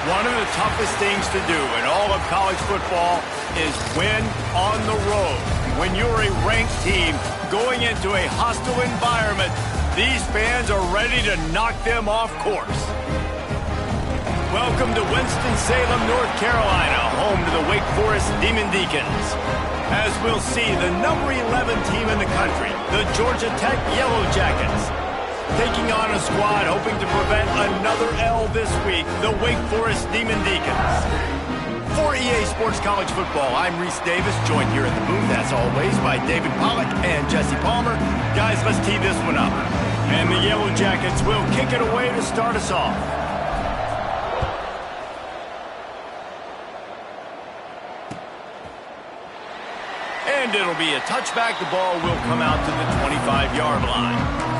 One of the toughest things to do in all of college football is win on the road. When you're a ranked team going into a hostile environment, these fans are ready to knock them off course. Welcome to Winston-Salem, North Carolina, home to the Wake Forest Demon Deacons. As we'll see, the number 11 team in the country, the Georgia Tech Yellow Jackets, taking on a squad hoping to prevent another L this week, the Wake Forest Demon Deacons. For EA Sports College Football, I'm Reese Davis, joined here in the booth, as always, by David Pollack and Jesse Palmer. Guys, let's tee this one up. And the Yellow Jackets will kick it away to start us off. And it'll be a touchback. The ball will come out to the 25-yard line.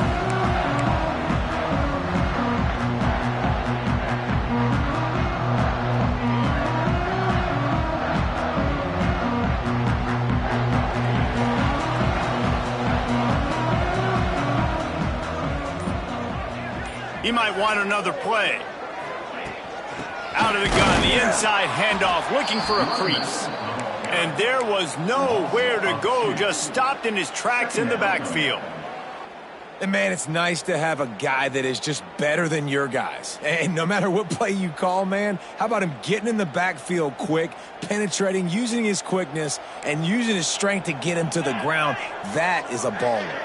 He might want another play. Out of the gun, the inside handoff, looking for a crease. And there was nowhere to go, just stopped in his tracks in the backfield. And, man, it's nice to have a guy that is just better than your guys. And no matter what play you call, man, how about him getting in the backfield quick, penetrating, using his quickness, and using his strength to get him to the ground? That is a baller.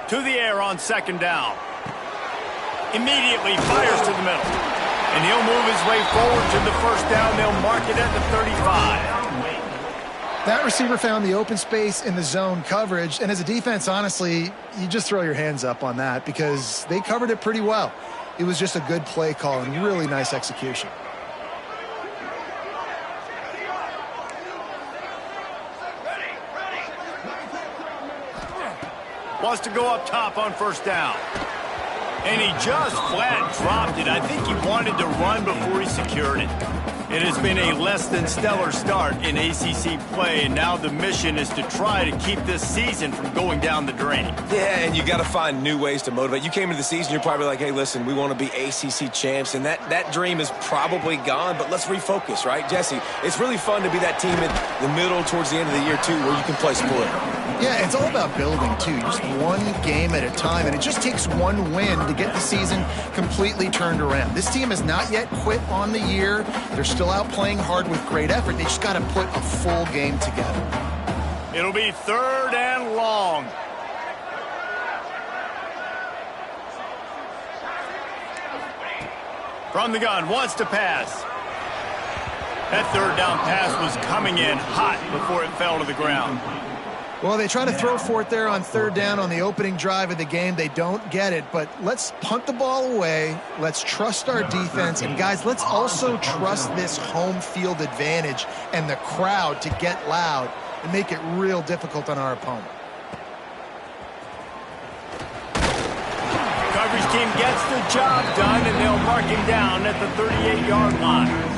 To the air on second down. Immediately fires to the middle. And he'll move his way forward to the first down. They'll mark it at the 35. That receiver found the open space in the zone coverage, and as a defense, honestly, you just throw your hands up on that because they covered it pretty well. It was just a good play call and really nice execution. Wants to go up top on first down. And he just flat dropped it. I think he wanted to run before he secured it. It has been a less than stellar start in ACC play, and now the mission is to try to keep this season from going down the drain. Yeah, and you got to find new ways to motivate. You came into the season, you're probably like, hey, listen, we want to be ACC champs, and that dream is probably gone, but let's refocus, right? Jesse, it's really fun to be that team in the middle towards the end of the year, too, where you can play split. Yeah, it's all about building, too. Just one game at a time, and it just takes one win to get the season completely turned around. This team has not yet quit on the year. They're still out playing hard with great effort. They just got to put a full game together. It'll be third and long. From the gun, wants to pass. That third down pass was coming in hot before it fell to the ground. Well, they try to throw for it there on third down on the opening drive of the game. They don't get it, but let's punt the ball away. Let's trust our defense. And, guys, let's also trust this home field advantage and the crowd to get loud and make it real difficult on our opponent. Coverage team gets the job done, and they'll mark him down at the 38-yard line.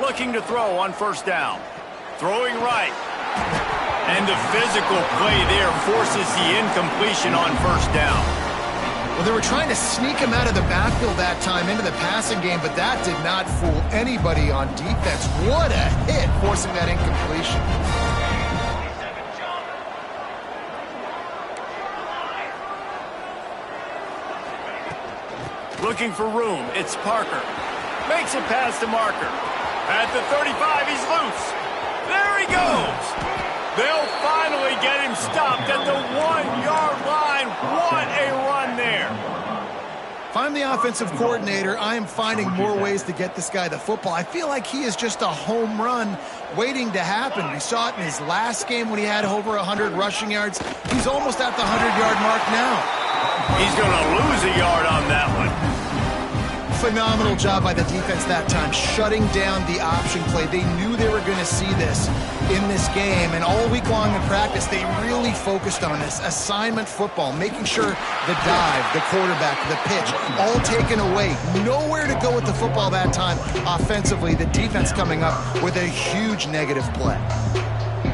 Looking to throw on first down. Throwing right. And the physical play there forces the incompletion on first down. Well, they were trying to sneak him out of the backfield that time into the passing game, but that did not fool anybody on defense. What a hit, forcing that incompletion. Looking for room. It's Parker. Makes it past the marker. At the 35, he's loose. There he goes. They'll finally get him stopped at the 1-yard line. What a run there. If I'm the offensive coordinator, I am finding more ways to get this guy the football. I feel like he is just a home run waiting to happen. We saw it in his last game when he had over 100 rushing yards. He's almost at the 100-yard mark now. He's going to lose a yard on that one. Phenomenal job by the defense that time, shutting down the option play. They knew they were going to see this in this game, and all week long in practice, they really focused on this assignment football, making sure the dive, the quarterback, the pitch, all taken away. Nowhere to go with the football that time offensively. The defense coming up with a huge negative play.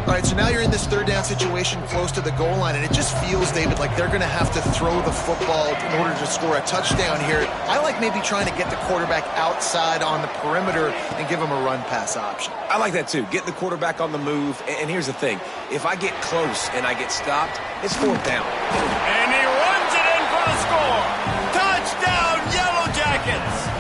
All right, so now you're in this third down situation close to the goal line, and it just feels, David, like they're going to have to throw the football in order to score a touchdown here. I like maybe trying to get the quarterback outside on the perimeter and give him a run-pass option. I like that, too. Get the quarterback on the move. And here's the thing. If I get close and I get stopped, it's fourth down. And he runs it in for the score. Touchdown, Yellow Jackets.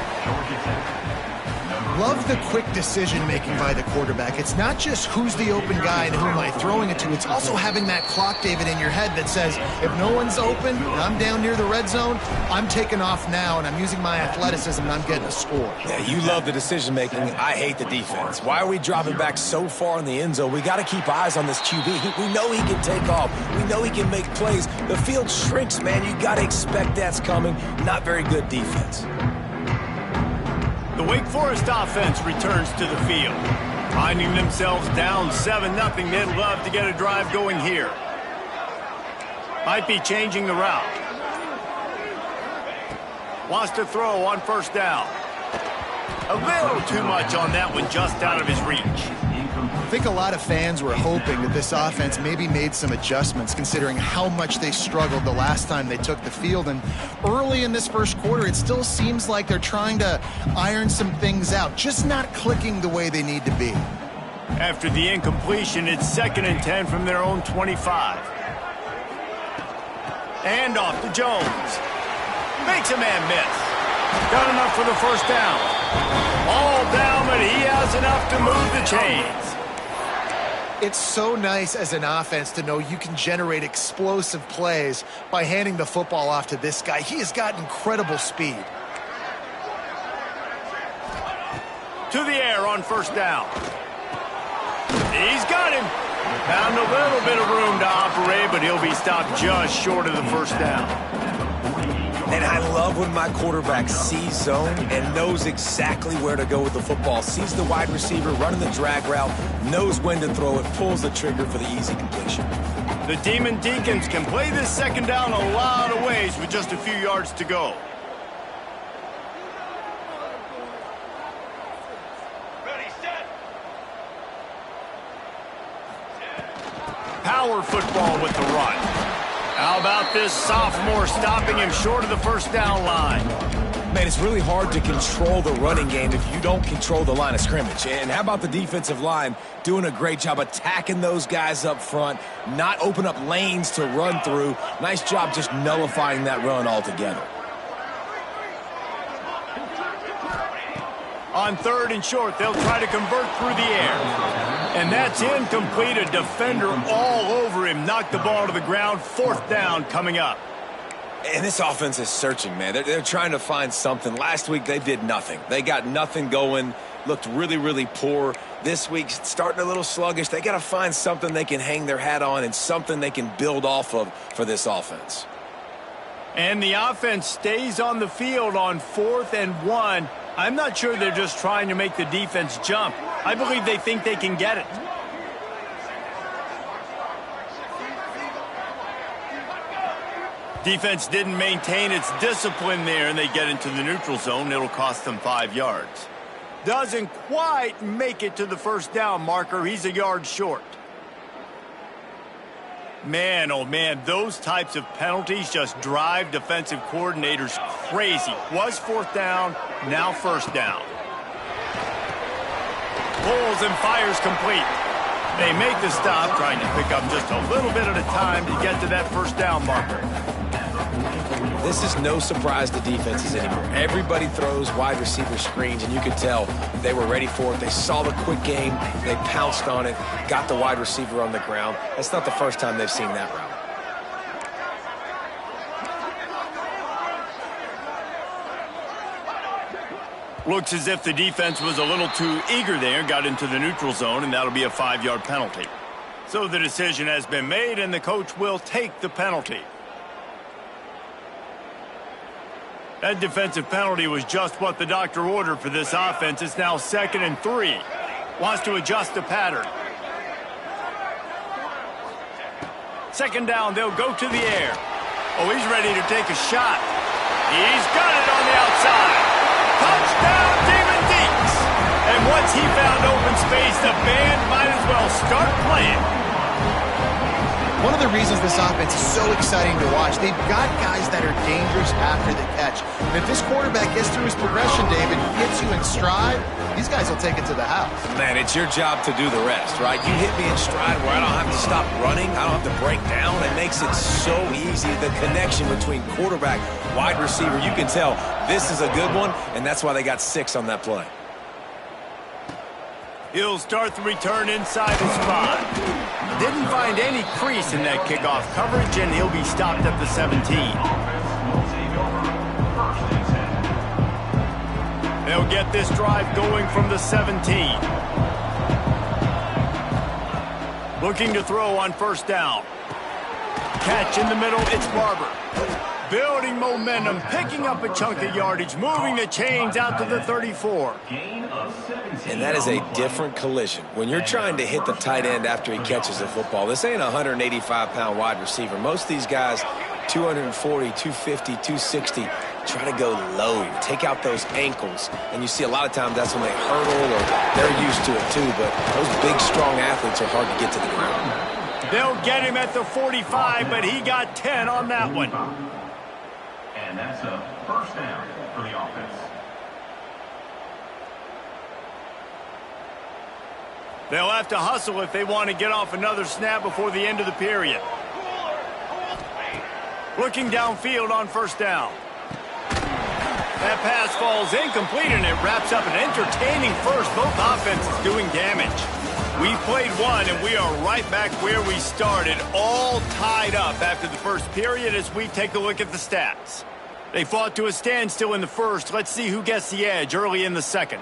Love the quick decision-making by the quarterback. It's not just who's the open guy and who am I throwing it to. It's also having that clock, David, in your head that says, if no one's open and I'm down near the red zone, I'm taking off now and I'm using my athleticism and I'm getting a score. Yeah, you love the decision-making. I hate the defense. Why are we dropping back so far in the end zone? We got to keep eyes on this QB. We know he can take off. We know he can make plays. The field shrinks, man. You got to expect that's coming. Not very good defense. The Wake Forest offense returns to the field. Finding themselves down 7-0, they'd love to get a drive going here. Might be changing the route. Wants to throw on first down. A little too much on that one, just out of his reach. I think a lot of fans were hoping that this offense maybe made some adjustments considering how much they struggled the last time they took the field. And early in this first quarter, it still seems like they're trying to iron some things out, just not clicking the way they need to be. After the incompletion, it's 2nd and 10 from their own 25. And off to Jones. Makes a man miss. Got enough for the first down. All down, but he has enough to move the chains. It's so nice as an offense to know you can generate explosive plays by handing the football off to this guy. He has got incredible speed. To the air on first down. He's got him. Found a little bit of room to operate, but he'll be stopped just short of the first down. And I love when my quarterback sees zone and knows exactly where to go with the football. Sees the wide receiver running the drag route, knows when to throw it, pulls the trigger for the easy completion. The Demon Deacons can play this second down a lot of ways with just a few yards to go. Ready, set. Power football with the run. How about this sophomore stopping him short of the first down line? Man, it's really hard to control the running game if you don't control the line of scrimmage. And how about the defensive line doing a great job attacking those guys up front, not open up lanes to run through. Nice job just nullifying that run altogether. On 3rd and short, they'll try to convert through the air. And that's incomplete. A defender all over him. Knocked the ball to the ground. 4th down coming up. And this offense is searching, man. They're trying to find something. Last week, they did nothing. They got nothing going. Looked really, really poor. This week, starting a little sluggish. They got to find something they can hang their hat on and something they can build off of for this offense. And the offense stays on the field on 4th and 1. I'm not sure they're just trying to make the defense jump. I believe they think they can get it. Defense didn't maintain its discipline there, and they get into the neutral zone. It'll cost them 5 yards. Doesn't quite make it to the first down marker. He's a yard short. Man, oh man, those types of penalties just drive defensive coordinators crazy. Was 4th down, now first down. Pulls and fires complete. They make the stop, trying to pick up just a little bit at a time to get to that first down marker. This is no surprise to defenses anymore. Everybody throws wide receiver screens, and you could tell they were ready for it. They saw the quick game. They pounced on it, got the wide receiver on the ground. That's not the first time they've seen that route. Looks as if the defense was a little too eager there, got into the neutral zone, and that'll be a 5-yard penalty. So the decision has been made, and the coach will take the penalty. That defensive penalty was just what the doctor ordered for this offense. It's now 2nd and 3. Wants to adjust the pattern. 2nd down, they'll go to the air. Oh, he's ready to take a shot. He's got it on the outside. Touchdown, Demon Deeks! And once he found open space, the band might as well start playing. One of the reasons this offense is so exciting to watch, they've got guys that are dangerous after the catch. And if this quarterback gets through his progression, David, hits you in stride, these guys will take it to the house. Man, it's your job to do the rest, right? You hit me in stride where I don't have to stop running. I don't have to break down. It makes it so easy. The connection between quarterback, wide receiver, you can tell this is a good one, and that's why they got 6 on that play. He'll start the return inside the spot. Didn't find any crease in that kickoff coverage, and he'll be stopped at the 17. They'll get this drive going from the 17. Looking to throw on first down. Catch in the middle, it's Barber. Building momentum, picking up a chunk of yardage, moving the chains out to the 34. And that is a different collision. When you're trying to hit the tight end after he catches the football, this ain't a 185-pound wide receiver. Most of these guys, 240, 250, 260, try to go low, take out those ankles. And you see a lot of times that's when they hurdle or they're used to it too. But those big, strong athletes are hard to get to the ground. They'll get him at the 45, but he got 10 on that one. And that's a first down for the offense. They'll have to hustle if they want to get off another snap before the end of the period. Looking downfield on first down. That pass falls incomplete, and it wraps up an entertaining first. Both offenses doing damage. We've played one, and we are right back where we started, all tied up after the first period as we take a look at the stats. They fought to a standstill in the first. Let's see who gets the edge early in the second.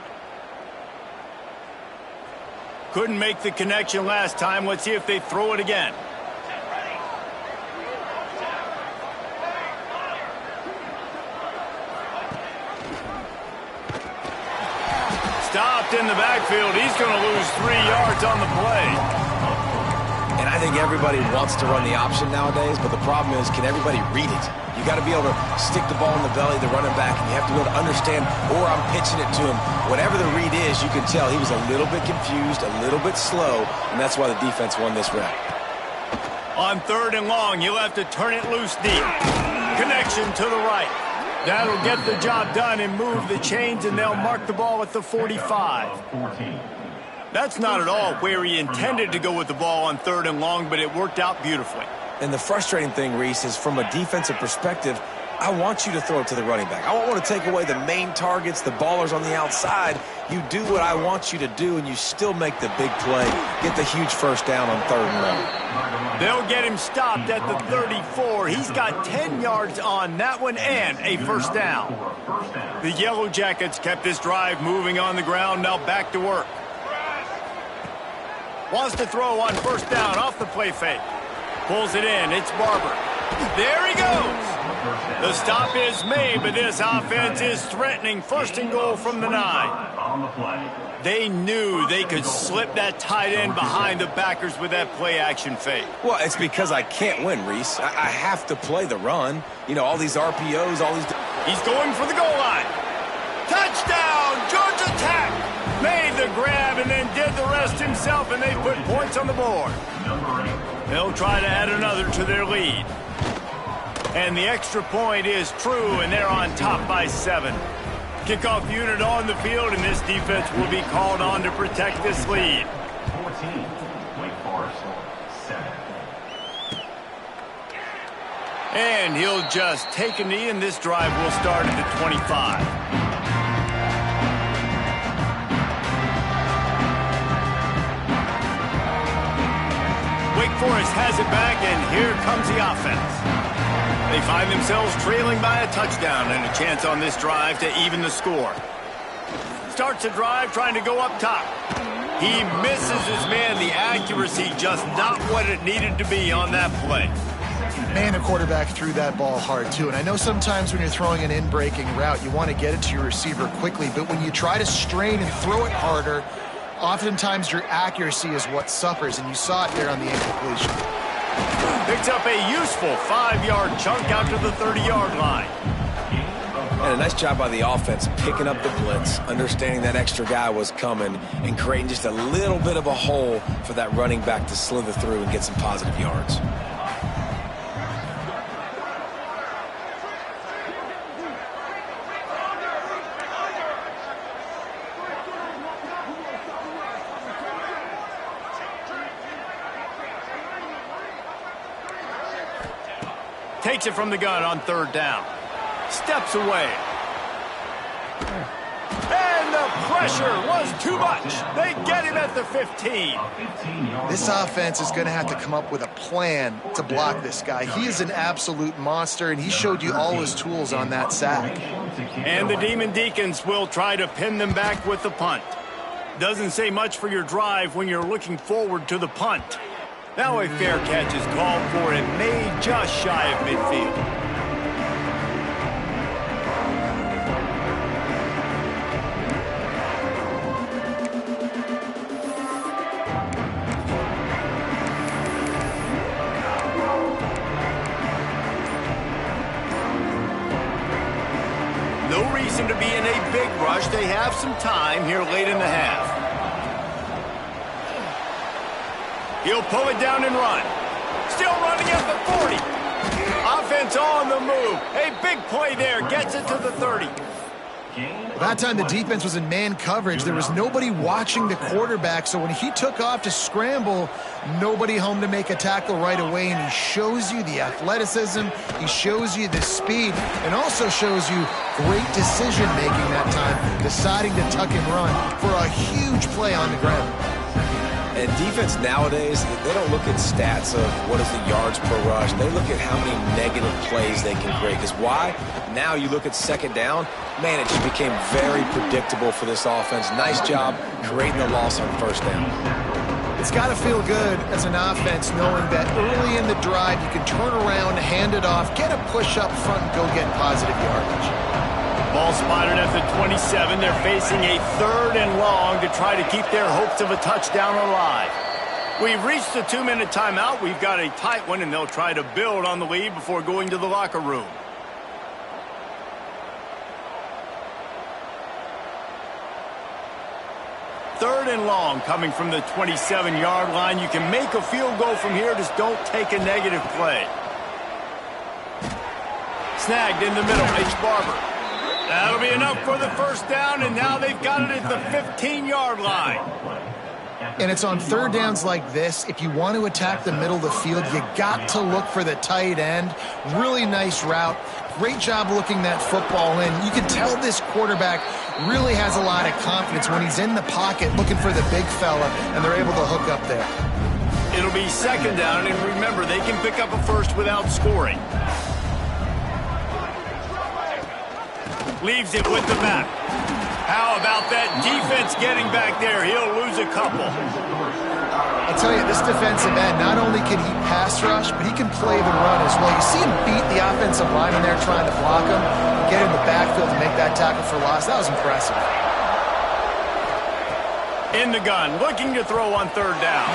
Couldn't make the connection last time. Let's see if they throw it again. Stopped in the backfield. He's going to lose 3 yards on the play. And I think everybody wants to run the option nowadays, but the problem is, can everybody read it? You got to be able to stick the ball in the belly of the running back, and you have to be able to understand, or I'm pitching it to him. Whatever the read is, you can tell he was a little bit confused, a little bit slow, and that's why the defense won this round. On third and long, you'll have to turn it loose deep. Connection to the right. That'll get the job done and move the chains, and they'll mark the ball at the 45. That's not at all where he intended to go with the ball on third and long, but it worked out beautifully. And the frustrating thing, Reese, is from a defensive perspective, I want you to throw it to the running back. I don't want to take away the main targets, the ballers on the outside. You do what I want you to do, and you still make the big play, get the huge first down on third and long. They'll get him stopped at the 34. He's got 10 yards on that one and a first down. The Yellow Jackets kept this drive moving on the ground. Now back to work. Wants to throw on first down off the play fake. Pulls it in. It's Barber. There he goes. The stop is made, but this offense is threatening. First and goal from the 9. They knew they could slip that tight end behind the backers with that play-action fake. Well, it's because I can't win, Reese. I have to play the run. You know, all these RPOs, all these... He's going for the goal line. Touchdown, Georgia Tech! Made the grab and then did the rest himself, and they put points on the board. They'll try to add another to their lead. And the extra point is true, and they're on top by 7. Kickoff unit on the field, and this defense will be called on to protect this lead. 14, Wake Forest, 7. And he'll just take a knee, and this drive will start at the 25. Wake Forest has it back, and here comes the offense. They find themselves trailing by a touchdown and a chance on this drive to even the score. Starts a drive trying to go up top. He misses his man. The accuracy just not what it needed to be on that play. Man, the quarterback threw that ball hard, too. And I know sometimes when you're throwing an in-breaking route, you want to get it to your receiver quickly. But when you try to strain and throw it harder, oftentimes your accuracy is what suffers. And you saw it there on the incompletion. Picks up a useful 5-yard chunk out to the 30-yard line. And a nice job by the offense picking up the blitz, understanding that extra guy was coming, and creating just a little bit of a hole for that running back to slither through and get some positive yards. Takes it from the gun on third down. Steps away. And the pressure was too much. They get him at the 15. This offense is going to have to come up with a plan to block this guy. He is an absolute monster, and he showed you all his tools on that sack. And the Demon Deacons will try to pin them back with the punt. Doesn't say much for your drive when you're looking forward to the punt. Now a fair catch is called for and made just shy of midfield. big rush. They have some time here late in the half. He'll pull it down and run. Still running at the 40. Offense on the move. A big play there. Gets it to the 30. That time the defense was in man coverage. There was nobody watching the quarterback, so when he took off to scramble, nobody home to make a tackle right away, and he shows you the athleticism, he shows you the speed, and also shows you great decision-making that time, deciding to tuck and run for a huge play on the ground. And defense nowadays, they don't look at stats of what is the yards per rush. They look at how many negative plays they can create. Because why? Now you look at second down, man, it just became very predictable for this offense. Nice job creating the loss on first down. It's got to feel good as an offense knowing that early in the drive you can turn around, hand it off, get a push up front, and go get positive yardage. Ball spotted at the 27. They're facing a 3rd and long to try to keep their hopes of a touchdown alive. We've reached the 2-minute timeout. We've got a tight one, and they'll try to build on the lead before going to the locker room. Third and long coming from the 27-yard line. You can make a field goal from here. Just don't take a negative play. Snagged in the middle. H. Barber. That'll be enough for the first down, and now they've got it at the 15-yard line. And it's on third downs like this. If you want to attack the middle of the field, you got to look for the tight end. Really nice route. Great job looking that football in. You can tell this quarterback really has a lot of confidence when he's in the pocket looking for the big fella, and they're able to hook up there. It'll be second down, and remember, they can pick up a first without scoring. Leaves it with the back. How about that defense getting back there? He'll lose a couple. I'll tell you, this defensive end, not only can he pass rush, but he can play the run as well. You see him beat the offensive lineman there trying to block him, get in the backfield to make that tackle for loss. That was impressive. In the gun, looking to throw on third down.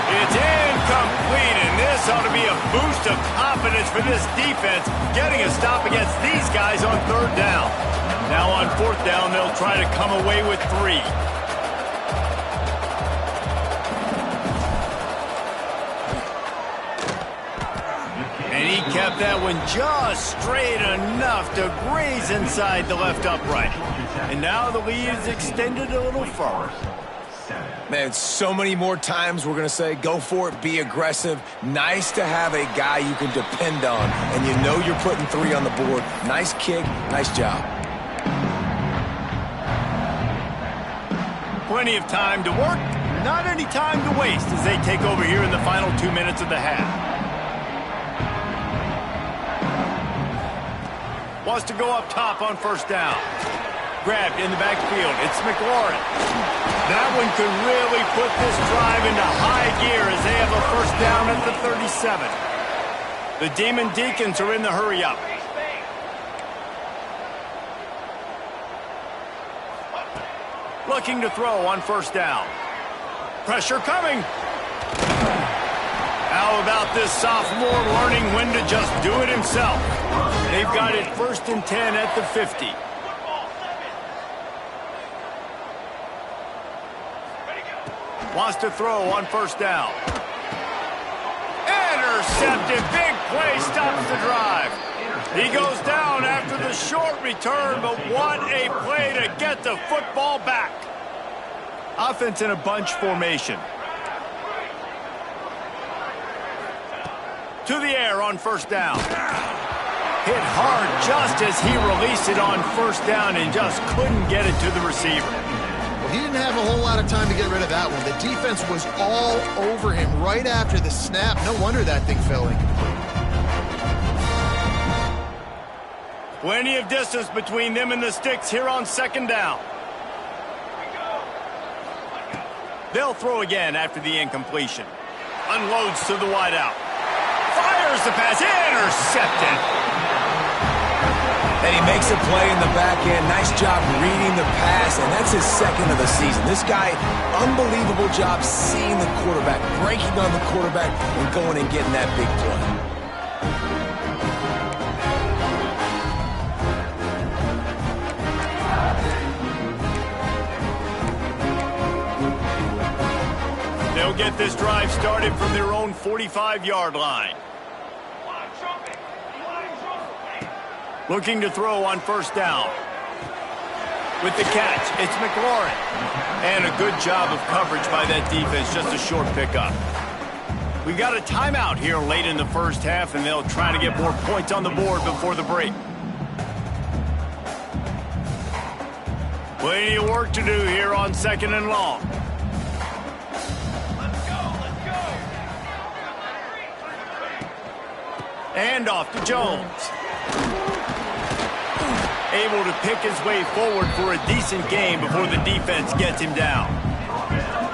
It's incomplete, and this ought to be a boost of confidence for this defense, getting a stop against these guys on third down. Now on fourth down, they'll try to come away with 3. And he kept that one just straight enough to graze inside the left upright. And now the lead is extended a little further. Man, so many more times we're going to say, go for it, be aggressive. Nice to have a guy you can depend on, and you know you're putting 3 on the board. Nice kick, nice job. Plenty of time to work, not any time to waste as they take over here in the final 2 minutes of the half. Wants to go up top on first down. Grabbed in the backfield. It's McLaurin. That one could really put this drive into high gear as they have a first down at the 37. The Demon Deacons are in the hurry-up. Looking to throw on first down. Pressure coming. How about this sophomore learning when to just do it himself? They've got it 1st and 10 at the 50. Wants to throw on first down. Intercepted. Big play stops the drive. He goes down after the short return, but what a play to get the football back. Offense in a bunch formation. To the air on first down. Hit hard just as he released it on first down and just couldn't get it to the receiver. He didn't have a whole lot of time to get rid of that one. The defense was all over him right after the snap. No wonder that thing fell in. Plenty of distance between them and the sticks here on second down. They'll throw again after the incompletion. Unloads to the wideout. Fires the pass. Intercepted. And he makes a play in the back end. Nice job reading the pass, and that's his 2nd of the season. This guy, unbelievable job seeing the quarterback, breaking on the quarterback, and going and getting that big play. get this drive started from their own 45-yard line. Looking to throw on first down. With the catch, it's McLaurin. And a good job of coverage by that defense, just a short pickup. We got a timeout here late in the first half, and they'll try to get more points on the board before the break. Plenty of work to do here on 2nd and long. And off to Jones. Able to pick his way forward for a decent gain before the defense gets him down.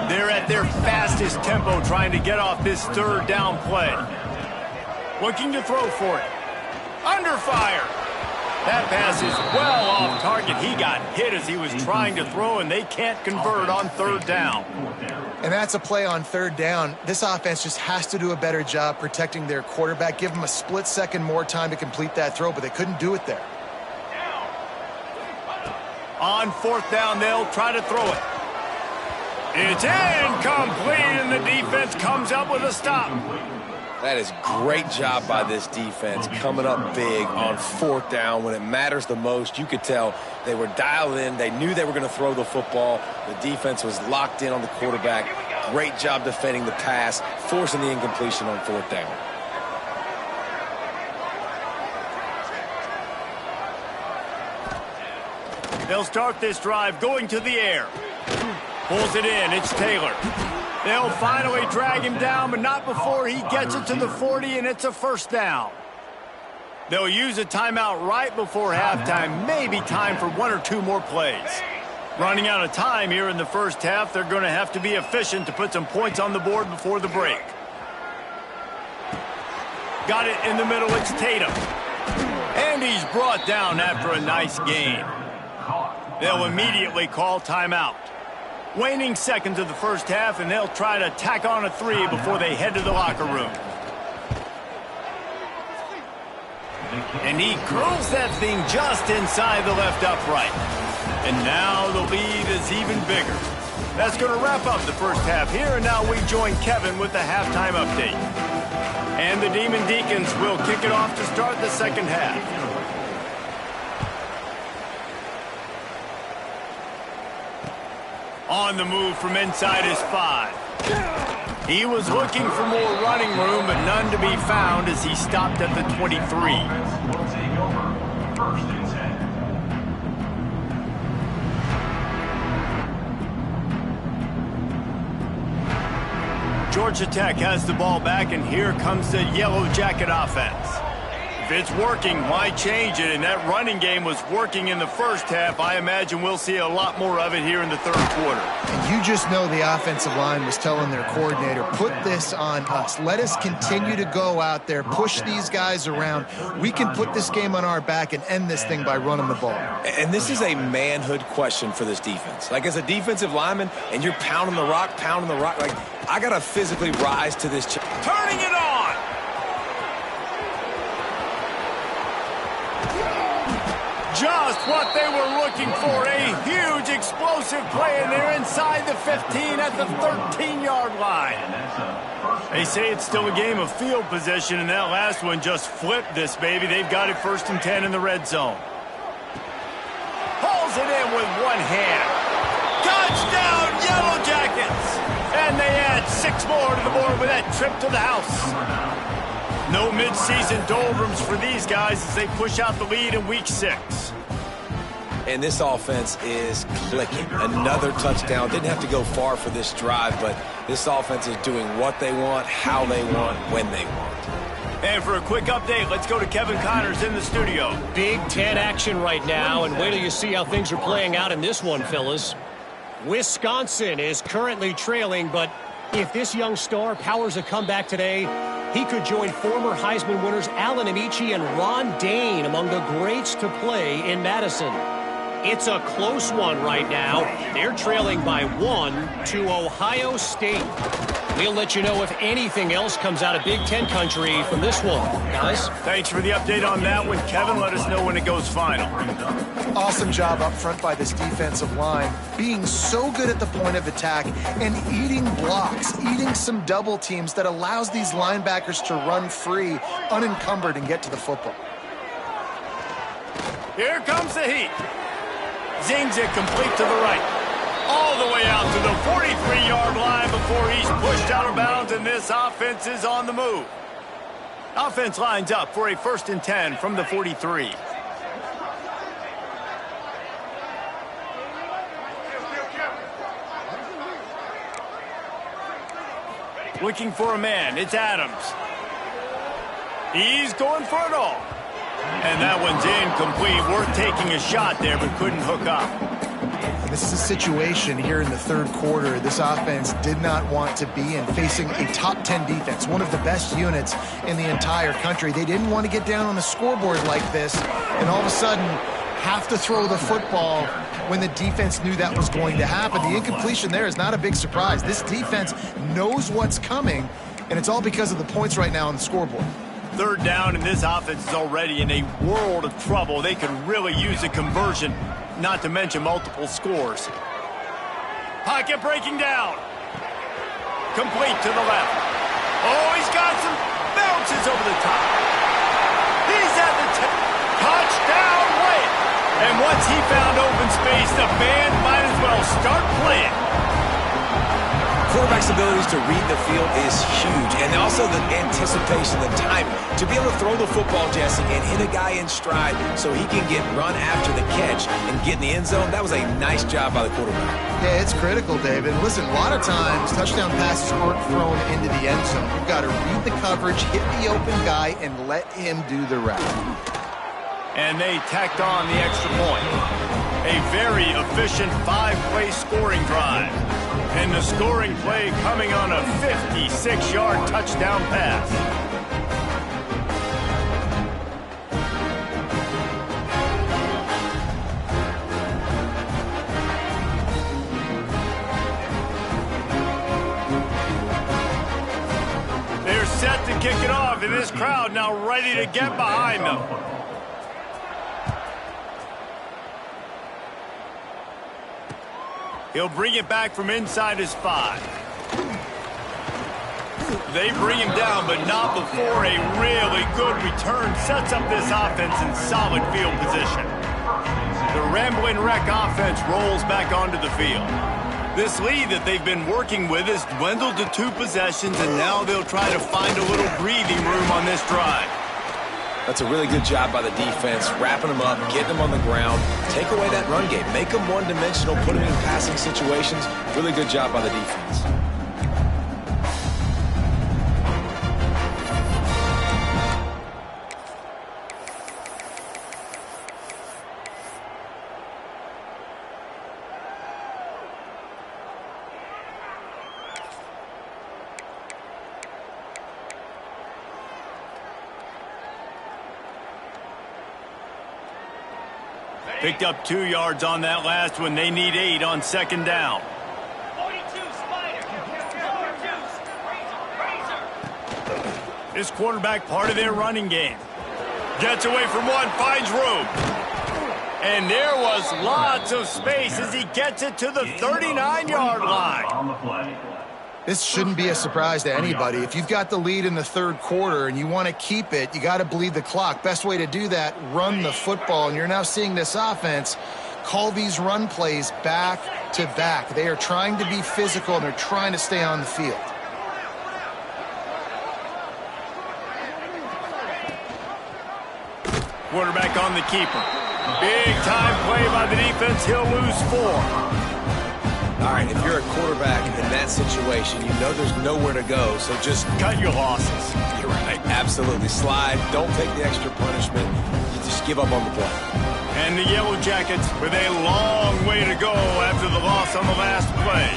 They're at their fastest tempo trying to get off this 3rd down play. Looking to throw for it. Under fire. That pass is well off target. He got hit as he was trying to throw, and they can't convert on 3rd down. And that's a play on 3rd down. This offense just has to do a better job protecting their quarterback. Give them a split second more time to complete that throw, but they couldn't do it there. On 4th down, they'll try to throw it. It's incomplete, and the defense comes up with a stop. That is great job by this defense, coming up big on 4th down when it matters the most. You could tell they were dialed in. They knew they were going to throw the football. The defense was locked in on the quarterback. Great job defending the pass, forcing the incompletion on 4th down. They'll start this drive going to the air. Pulls it in. It's Taylor. They'll finally drag him down, but not before he gets it to the 40, and it's a 1st down. They'll use a timeout right before halftime. Maybe time for 1 or 2 more plays. Running out of time here in the first half. They're going to have to be efficient to put some points on the board before the break. Got it in the middle. It's Tatum. And he's brought down after a nice gain. They'll immediately call timeout. Waning seconds of the first half, and they'll try to tack on a 3 before they head to the locker room. And he curls that thing just inside the left upright. And now the lead is even bigger. That's going to wrap up the first half here, and now we join Kevin with the halftime update. And the Demon Deacons will kick it off to start the second half. On the move from inside his 5. He was looking for more running room, but none to be found as he stopped at the 23. Will take over 1st and 10. Georgia Tech has the ball back, and here comes the Yellow Jacket offense. If it's working, why change it? And that running game was working in the first half. I imagine we'll see a lot more of it here in the 3rd quarter. And you just know the offensive line was telling their coordinator, put this on us. Let us continue to go out there, push these guys around. We can put this game on our back and end this thing by running the ball. And this is a manhood question for this defense. Like, as a defensive lineman, and you're pounding the rock, like, I got to physically rise to this. Turning it on! Just what they were looking for, a huge explosive play, and they're inside the 15 at the 13-yard line. They say it's still a game of field position, and that last one just flipped this baby. They've got it 1st and 10 in the red zone. Pulls it in with one hand. Touchdown, Yellow Jackets! And they add 6 more to the board with that trip to the house. No mid-season doldrums for these guys as they push out the lead in week 6. And this offense is clicking. Another touchdown. Didn't have to go far for this drive, but this offense is doing what they want, how they want, when they want. And for a quick update, let's go to Kevin Connors in the studio. Big Ten action right now, and wait till you see how things are playing out in this one, fellas. Wisconsin is currently trailing, but if this young star powers a comeback today, he could join former Heisman winners Allen Amici and Ron Dane among the greats to play in Madison. It's a close one right now. They're trailing by 1 to Ohio State. We'll let you know if anything else comes out of Big Ten country from this one. Guys? Thanks for the update on that one, Kevin. Let us know when it goes final. Awesome job up front by this defensive line, being so good at the point of attack and eating blocks, eating some double teams that allows these linebackers to run free, unencumbered, and get to the football. Here comes the heat. Zings it complete to the right. All the way out to the 43-yard line before he's pushed out of bounds, and this offense is on the move. Offense lines up for a 1st and 10 from the 43. Looking for a man. It's Adams. He's going for it all. And that one's incomplete. Worth taking a shot there, but couldn't hook up. And this is a situation here in the third quarter this offense did not want to be in, facing a top 10 defense, one of the best units in the entire country. They didn't want to get down on the scoreboard like this, and all of a sudden have to throw the football when the defense knew that was going to happen. The incompletion there is not a big surprise. This defense knows what's coming, and it's all because of the points right now on the scoreboard. 3rd down, and this offense is already in a world of trouble. They could really use a conversion, not to mention multiple scores. Pocket breaking down. Complete to the left. Oh, he's got some bounces over the top. He's at the touchdown win. And once he found open space, the band might as well start playing. Quarterback's abilities to read the field is huge, and also the anticipation, the timing. To be able to throw the football, Jesse, and hit a guy in stride so he can get run after the catch and get in the end zone, that was a nice job by the quarterback. Yeah, it's critical, David. Listen, a lot of times touchdown passes aren't thrown into the end zone. You've got to read the coverage, hit the open guy, and let him do the rest. And they tacked on the extra point. A very efficient 5-play scoring drive. And the scoring play coming on a 56-yard touchdown pass. They're set to kick it off, and this crowd now ready to get behind them. He'll bring it back from inside his 5. They bring him down, but not before a really good return sets up this offense in solid field position. The Ramblin' Wreck offense rolls back onto the field. This lead that they've been working with has dwindled to 2 possessions, and now they'll try to find a little breathing room on this drive. That's a really good job by the defense, wrapping them up, getting them on the ground, take away that run game, make them one-dimensional, put them in passing situations. Really good job by the defense. Picked up 2 yards on that last one. They need 8 on 2nd down. 42 Spider. This quarterback part of their running game. Gets away from one, finds room. And there was lots of space as he gets it to the 39-yard line. On the play. This shouldn't be a surprise to anybody. If you've got the lead in the third quarter and you want to keep it, you got to bleed the clock. Best way to do that, run the football. And you're now seeing this offense call these run plays back to back. They are trying to be physical, and they're trying to stay on the field. Quarterback on the keeper. Big time play by the defense. He'll lose 4. All right, if you're a quarterback in that situation, you know there's nowhere to go, so just Cut your losses. You're right. Absolutely. Slide. Don't take the extra punishment. You just give up on the play. And the Yellow Jackets with a long way to go after the loss on the last play.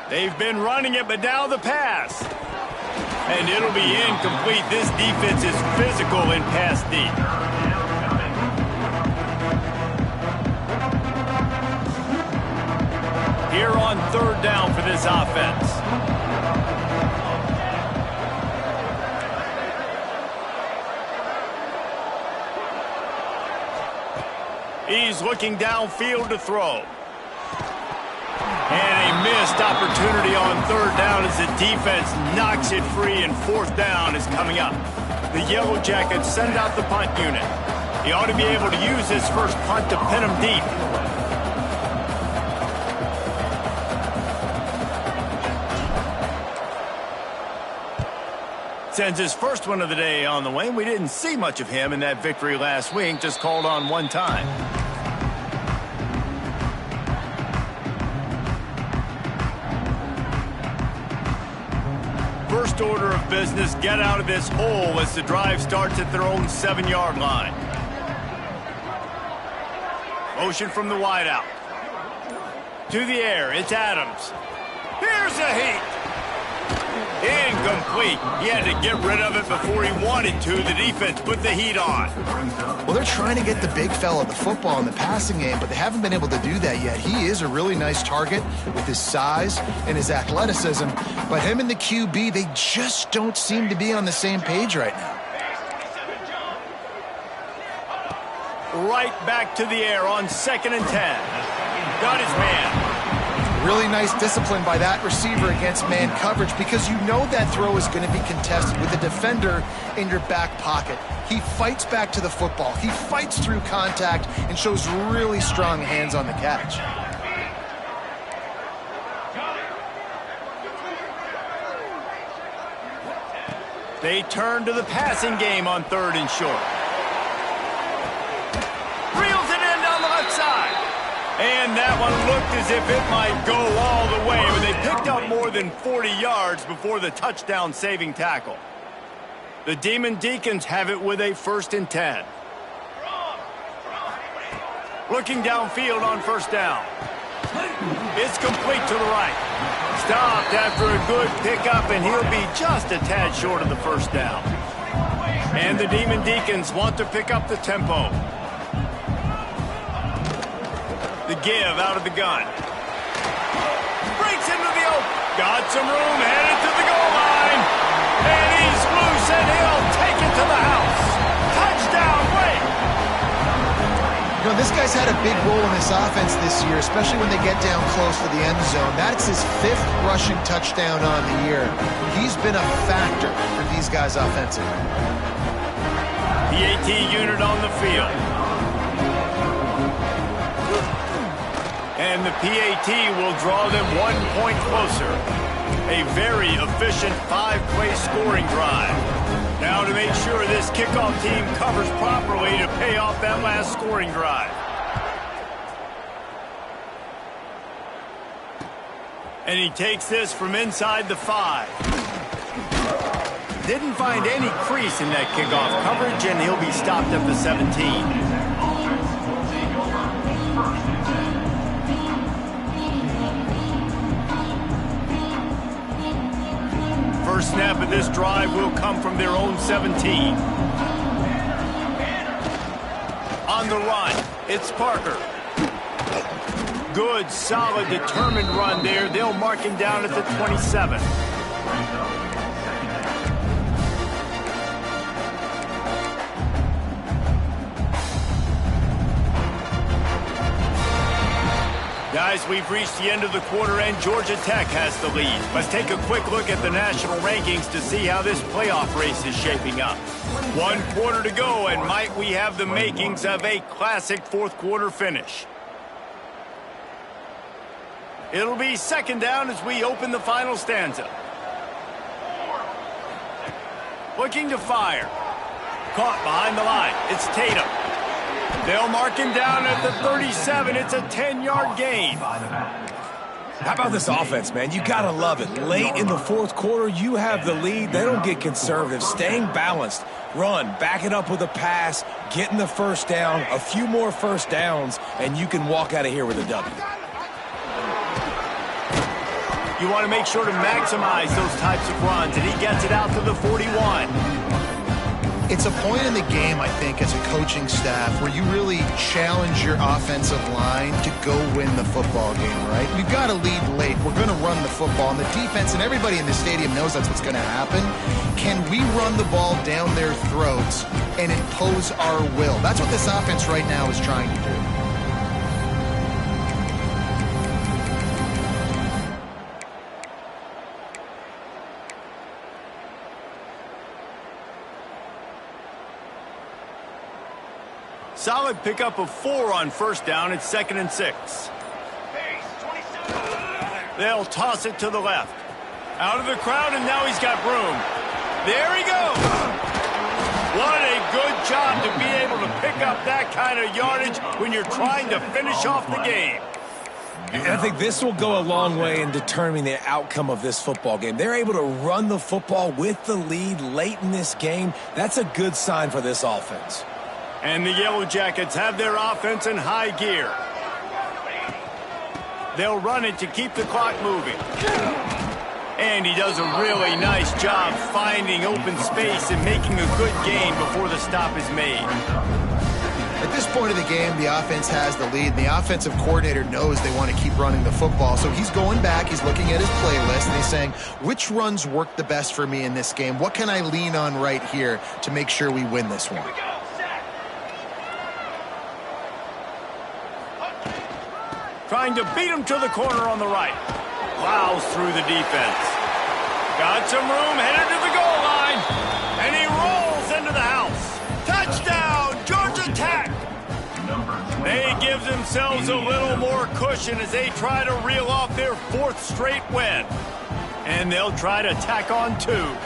They've been running it, but now the pass. And it'll be incomplete. This defense is physical in pass deep. Here on third down for this offense. He's looking downfield to throw. And a missed opportunity on third down as the defense knocks it free, and fourth down is coming up. The Yellow Jackets send out the punt unit. He ought to be able to use this first punt to pin him deep. Sends his first one of the day on the way. We didn't see much of him in that victory last week, just called on one time. First order of business, get out of this hole as the drive starts at their own 7-yard line. Motion from the wideout. To the air, it's Adams. Here's a heat. Incomplete. He had to get rid of it before he wanted to. The defense put the heat on. Well, they're trying to get the big fella the football in the passing game, but they haven't been able to do that yet. He is a really nice target with his size and his athleticism, but him and the QB, they just don't seem to be on the same page right now. Right back to the air on 2nd and 10. Got his man. Really nice discipline by that receiver against man coverage, because you know that throw is going to be contested with a defender in your back pocket. He fights back to the football. He fights through contact and shows really strong hands on the catch. They turn to the passing game on 3rd and short. Reels it in down the left side. And that one looked as if it might go all the way, but they picked up more than 40 yards before the touchdown-saving tackle. The Demon Deacons have it with a 1st and 10. Looking downfield on 1st down. It's complete to the right. Stopped after a good pickup, and he'll be just a tad short of the 1st down. And the Demon Deacons want to pick up the tempo. The give out of the gun. Breaks into the open. Got some room, headed to the goal line. And he's loose, and he'll take it to the house. Touchdown, Wake! You know, this guy's had a big role in this offense this year, especially when they get down close to the end zone. That's his 5th rushing touchdown on the year. He's been a factor for these guys offensively. PAT unit on the field. And the PAT will draw them 1 point closer. A very efficient 5-play scoring drive. Now to make sure this kickoff team covers properly to pay off that last scoring drive. And he takes this from inside the 5. Didn't find any crease in that kickoff coverage, and he'll be stopped at the 17. First snap of this drive will come from their own 17. On the run, it's Parker. Good, solid, determined run there. They'll mark him down at the 27. Guys, we've reached the end of the quarter, and Georgia Tech has the lead. Let's take a quick look at the national rankings to see how this playoff race is shaping up. 1 quarter to go, and might we have the makings of a classic 4th quarter finish. It'll be 2nd down as we open the final stanza. Looking to fire. Caught behind the line. It's Tatum. They'll mark him down at the 37. It's a 10-yard gain. How about this offense, man? You gotta love it. Late in the 4th quarter, you have the lead. They don't get conservative. Staying balanced. Run, back it up with a pass, getting the 1st down, a few more 1st downs, and you can walk out of here with a W. You want to make sure to maximize those types of runs, and he gets it out to the 41. It's a point in the game, I think, as a coaching staff where you really challenge your offensive line to go win the football game, right? We've got to lead late. We're going to run the football. And the defense and everybody in the stadium knows that's what's going to happen. Can we run the ball down their throats and impose our will? That's what this offense right now is trying to do. Solid pickup of 4 on first down. It's 2nd and 6. They'll toss it to the left. Out of the crowd, and now he's got room. There he goes. What a good job to be able to pick up that kind of yardage when you're trying to finish off the game. And I think this will go a long way in determining the outcome of this football game. They're able to run the football with the lead late in this game. That's a good sign for this offense. And the Yellow Jackets have their offense in high gear. They'll run it to keep the clock moving. And he does a really nice job finding open space and making a good gain before the stop is made. At this point of the game, the offense has the lead. And the offensive coordinator knows they want to keep running the football. So he's going back, he's looking at his playlist, and he's saying, which runs work the best for me in this game? What can I lean on right here to make sure we win this one? Trying to beat him to the corner on the right. Plows through the defense. Got some room, headed to the goal line. And he rolls into the house. Touchdown, Georgia Tech. They give themselves a little more cushion as they try to reel off their 4th straight win. And they'll try to tack on 2.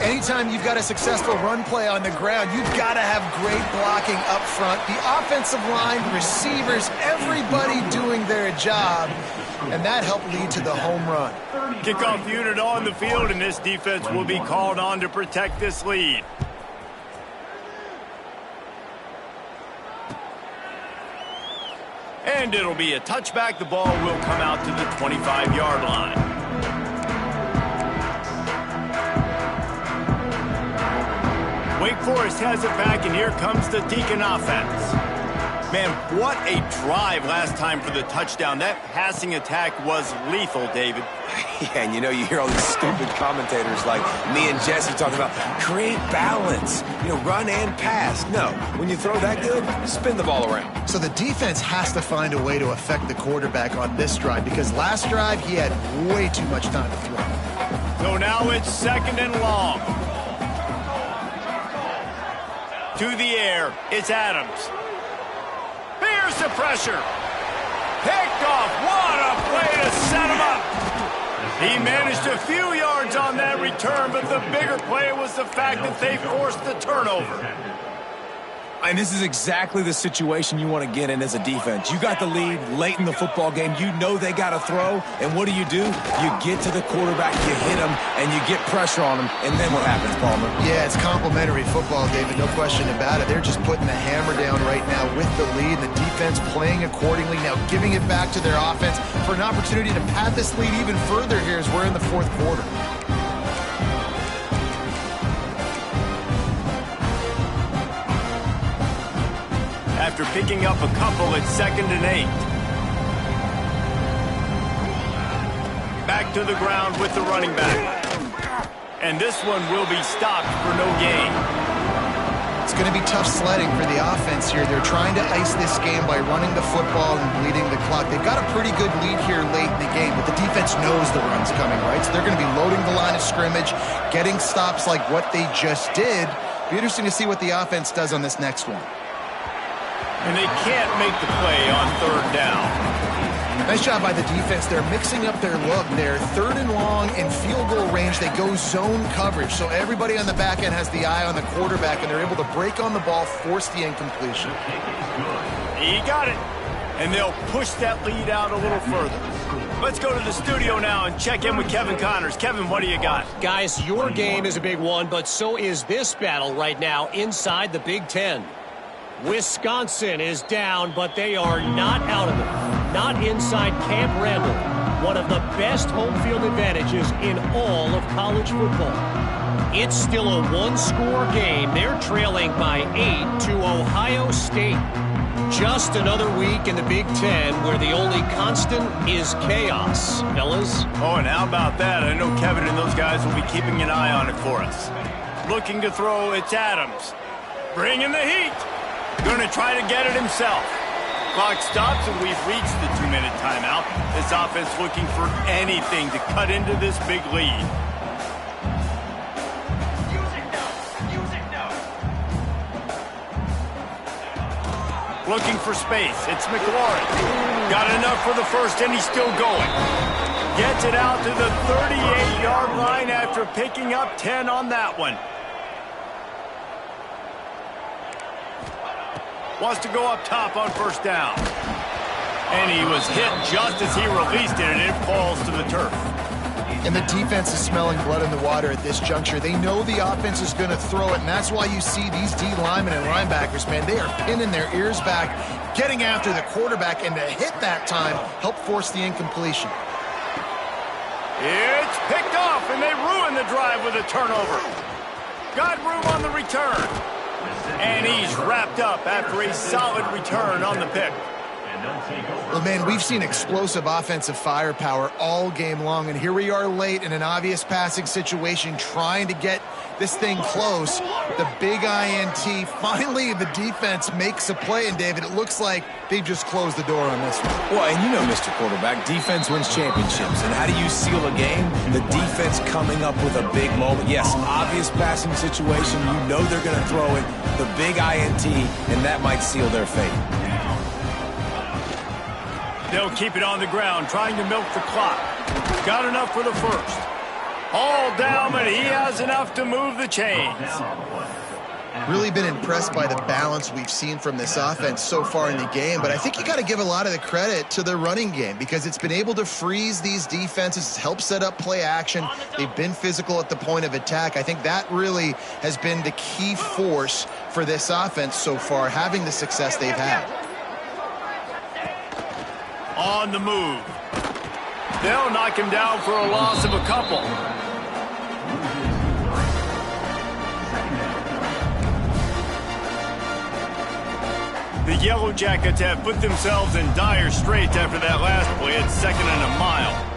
Anytime you've got a successful run play on the ground, you've got to have great blocking up front. The offensive line, receivers, everybody doing their job. And that helped lead to the home run. Kickoff unit on the field, and this defense will be called on to protect this lead. And it'll be a touchback. The ball will come out to the 25-yard line. Wake Forest has it back, and here comes the Deacon offense. Man, what a drive last time for the touchdown. That passing attack was lethal, David. Yeah, and you hear all these stupid commentators like me and Jesse talking about create balance, run and pass. No, when you throw that good, spin the ball around. So the defense has to find a way to affect the quarterback on this drive because last drive he had way too much time to throw. So now it's 2nd and long. To the air, it's Adams. Here's the pressure. Picked off. What a play to set him up. He managed a few yards on that return, but the bigger play was the fact that they forced the turnover. And this is exactly the situation you want to get in as a defense. You got the lead late in the football game. You know they got to throw. And what do? You get to the quarterback, you hit him, and you get pressure on him. And then what happens, Palmer? Yeah, it's complimentary football, David. No question about it. They're just putting the hammer down right now with the lead. The defense playing accordingly. Now giving it back to their offense for an opportunity to pad this lead even further here as we're in the 4th quarter. After picking up a couple, it's 2nd and 8. Back to the ground with the running back. And this one will be stopped for no gain. It's going to be tough sledding for the offense here. They're trying to ice this game by running the football and bleeding the clock. They've got a pretty good lead here late in the game, but the defense knows the run's coming, right? So they're going to be loading the line of scrimmage, getting stops like what they just did. Be interesting to see what the offense does on this next one. And they can't make the play on 3rd down. Nice job by the defense. They're mixing up their look. They're 3rd and long in field goal range. They go zone coverage. So everybody on the back end has the eye on the quarterback, and they're able to break on the ball, force the incompletion. He got it. And they'll push that lead out a little further. Let's go to the studio now and check in with Kevin Connors. Kevin, what do you got? Guys, your game is a big one, but so is this battle right now inside the Big Ten. Wisconsin is down, but they are not out of it. Not inside Camp Randall. one of the best home field advantages in all of college football. It's still a one-score game. They're trailing by 8 to Ohio State. Just another week in the Big Ten where the only constant is chaos, fellas. Oh, and how about that? I know Kevin and those guys will be keeping an eye on it for us. Looking to throw, it's Adams. Bringing the heat. Going to try to get it himself. Clock stops and we've reached the 2-minute timeout. This offense looking for anything to cut into this big lead. Looking for space. It's McLaurin. Got enough for the first, and he's still going. Gets it out to the 38-yard line after picking up 10 on that one. Wants to go up top on first down. And he was hit just as he released it, and it falls to the turf. And the defense is smelling blood in the water at this juncture. They know the offense is going to throw it, and that's why you see these D linemen and linebackers, man, they are pinning their ears back, getting after the quarterback, and to hit that time, help force the incompletion. It's picked off, and they ruin the drive with a turnover. Got room on the return. And he's wrapped up after a solid return on the pick. Well, man, we've seen explosive offensive firepower all game long, and here we are late in an obvious passing situation trying to get this thing close. The big INT, finally the defense makes a play, and David, it looks like they've just closed the door on this one. Well, and you know, Mr. Quarterback, defense wins championships. And how do you seal a game? The defense coming up with a big moment. Yes, obvious passing situation. You know they're going to throw it. The big INT, and that might seal their fate. They'll keep it on the ground, trying to milk the clock. Got enough for the first. All down, but he has enough to move the chains. Really been impressed by the balance we've seen from this offense so far in the game, but I think you got to give a lot of the credit to the running game because it's been able to freeze these defenses, it's helped set up play action. They've been physical at the point of attack. I think that really has been the key force for this offense so far, having the success they've had. On the move. They'll knock him down for a loss of a couple. The Yellow Jackets have put themselves in dire straits after that last play at 2nd and a mile.